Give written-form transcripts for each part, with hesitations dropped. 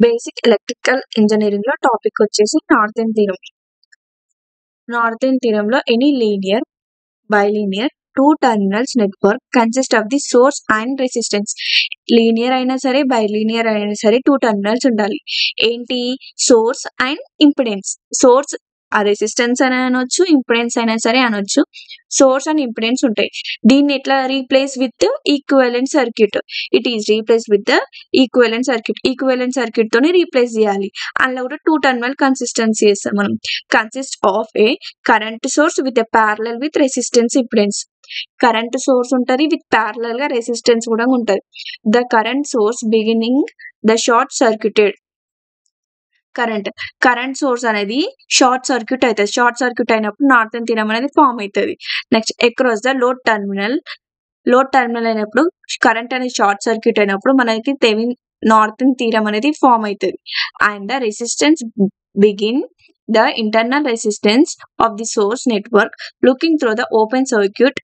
Basic electrical engineering లో topic వచ్చేసి Norton theorem. Norton థీరంలో any linear bilinear two terminals network consist of the source and resistance. Linear అయినా సరే bilinear అయినా సరే టూ టర్మినల్స్ ఉండాలి. ఏంటి? Source and impedance. సోర్స్ ఆ రెసిస్టెన్స్ అని అనొచ్చు, ఇంపిడెన్స్ అయినా సరే అనొచ్చు. సోర్స్ అండ్ ఇంపిడెన్స్ ఉంటాయి. దీన్ని ఎట్లా replace with equivalent circuit. It is replace with the equivalent circuit. Equivalent circuit తోనే రీప్లేస్ చేయాలి. అందులో కూడా టూ టర్మినల్ కన్సిస్టెన్సీ చేస్తాం మనం. Consist of A current source with a parallel with resistance impedance. Current source ఉంటది, విత్ ప్యారలల్ గా resistance కూడా ఉంటది. The current source beginning the short circuited. Current source అనేది షార్ట్ సర్క్యూట్ అవుతుంది. షార్ట్ సర్క్యూట్ అయినప్పుడు northern theorem అనేది form అవుతుంది. Next across the load terminal అయినప్పుడు కరెంట్ అనేది షార్ట్ సర్క్యూట్ అయినప్పుడు మనకి నార్థన్ థీరం అనేది ఫామ్ అవుతుంది. And the resistance begin the internal resistance of the source network looking through the open circuit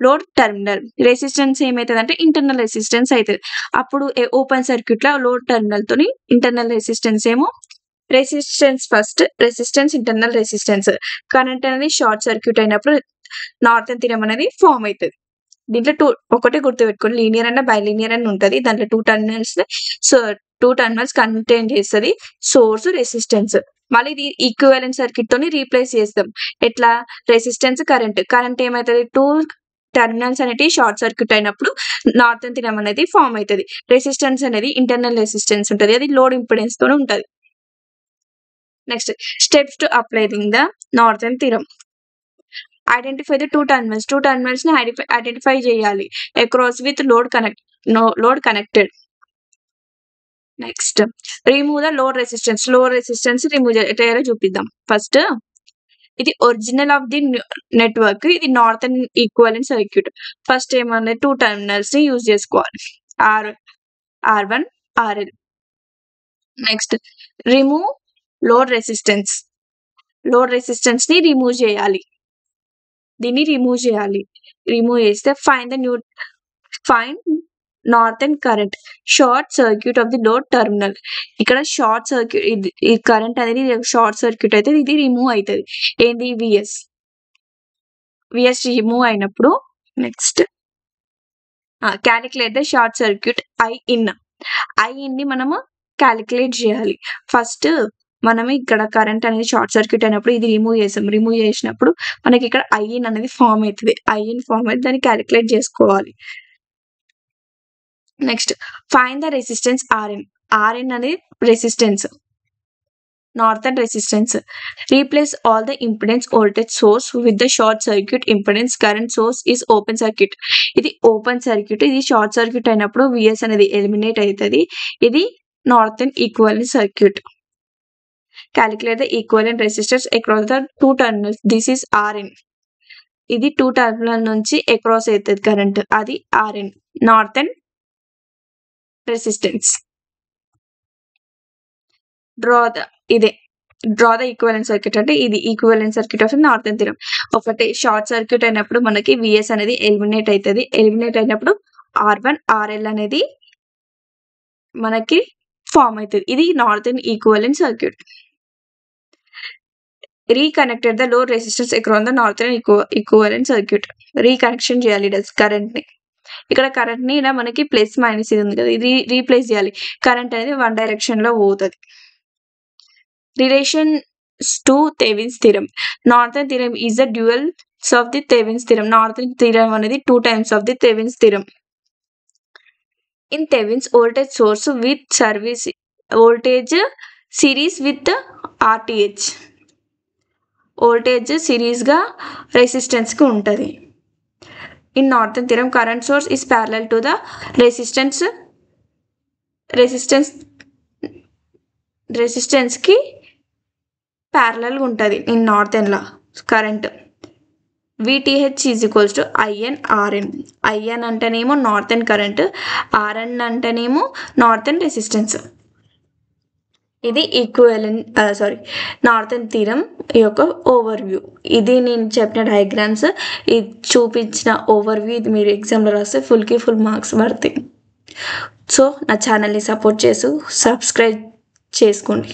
load terminal. Resistance ఏమవుతుంది అంటే internal resistance అవుతుంది. అప్పుడు ఓపెన్ సర్క్యూట్ లో లోడ్ టర్మినల్ తోని ఇంటర్నల్ రెసిస్టెన్స్ ఏమో resistance first, resistance internal resistance. Current అనేది short circuit అయినప్పుడు northern theorem అనేది ఫామ్ అవుతుంది. దీంట్లో ఒకటే గుర్తుపెట్టుకోండి, లీనియర్ అండ్ బైలీనియర్ అని ఉంటుంది. దాంట్లో టూ టర్మినల్స్ కంటైన్ చేస్తుంది సోర్స్, రెసిస్టెన్స్. మళ్ళీ ఇది ఈక్వివలెంట్ సర్క్యూట్ తోని రీప్లేస్ చేస్తాం. ఎట్లా? రెసిస్టెన్స్, కరెంట్ ఏమవుతుంది? టూ టర్మినల్స్ అనేవి షార్ట్ సర్క్యూట్ అయినప్పుడు నార్థన్ థీరం అనేది ఫామ్ అవుతుంది. రెసిస్టెన్స్ అనేది ఇంటర్నల్ రెసిస్టెన్స్ ఉంటుంది, అది లోడ్ ఇంపిడెన్స్ తో ఉంటుంది. Next steps to applying the northern theorem. Identify the two terminals ని ఐడెంటిఫై చేయాలి. Across with load connected. Next remove the load resistance remove చేయాలో చూపిద్దాం. ఫస్ట్ ఇది ఒరిజినల్ ఆఫ్ ది నెట్వర్క్, ఇది నార్థన్ ఈక్వివలెంట్ సర్క్యూట్. ఫస్ట్ ఏమన్నా two terminals ని use చేసుకోవాలి, R1 RL. Next remove load resistance ని రిమూవ్ చేయాలి. దీన్ని రిమూవ్ చేస్తే find Norton current short circuit of the load terminal. ఇక్కడ షార్ట్ సర్క్యూట్, ఈ కరెంట్ అనేది షార్ట్ సర్క్యూట్ అయితే ఇది రిమూవ్ అవుతుంది. ఏంది? విఎస్ రిమూవ్ అయినప్పుడు next calculate the short circuit IN ని మనము క్యాలిక్యులేట్ చేయాలి. ఫస్ట్ మనం ఇక్కడ కరెంట్ అనేది షార్ట్ సర్క్యూట్ అయినప్పుడు ఇది రిమూవ్ చేసినప్పుడు మనకి ఇక్కడ ఐఇన్ అనేది ఫామ్ అవుతుంది. దాన్ని క్యాలిక్యులేట్ చేసుకోవాలి. Next find the resistance RN అనేది resistance, Norton resistance. Replace all the impedance voltage source with the short circuit impedance. Current source is open circuit. ఇది ఓపెన్ సర్క్యూట్, ఇది షార్ట్ సర్క్యూట్ అయినప్పుడు VS అనేది eliminate అవుతుంది. ఇది Norton equivalent circuit. Calculate the equivalent resistance across the two terminals. This is RN. ఇది two terminal నుంచి across అవుతుంది current, అది RN, Norton resistance. Draw the equivalent circuit అంటే ఇది equivalent circuit off northern theorem. ఒకటి short circuit అయినప్పుడు మనకి VS అనేది ఎలిమినేట్ అవుతుంది. ఎలిమినేట్ అయినప్పుడు R1 RL అనేది మనకి ఫామ్ అవుతుంది. ఇది Norton equivalent circuit. Reconnected the load resistance across the northern equivalent circuit. Reconnection చేయాలి కరెంట్ ని. ఇక్కడ కరెంట్ ని మనకి ప్లస్ మైనస్ ఇది ఉంది కదా, ఇది రీప్లేస్ చేయాలి. కరెంట్ అనేది వన్ డైరెక్షన్ లో పోతుంది. Relation to Thevenin's theorem. Norton theorem is the duals of the Thevenin's theorem. Norton theorem అనేది two times of the Thevenin's theorem. In Thevenin's voltage source with voltage series with RTh. Voltage series గా resistance కి ఉంటుంది. In Norton theorem current source is parallel to the resistance కి parallel గా ఉంటుంది. In Norton law current VTH is equals to IN RN. IN అంటేనేమో Norton current, RN అంటేనేమో northern resistance. ఇది northern theorem యొక్క ఓవర్వ్యూ. ఇది నేను చెప్పిన డయాగ్రామ్స్, ఇది చూపించిన ఓవర్వ్యూ, ఇది మీరు ఎగ్జామ్లో రాస్తే ఫుల్ మార్క్స్ పడతాయి. సో నా ఛానల్ని సపోర్ట్ చేస్తూ సబ్స్క్రైబ్ చేసుకోండి.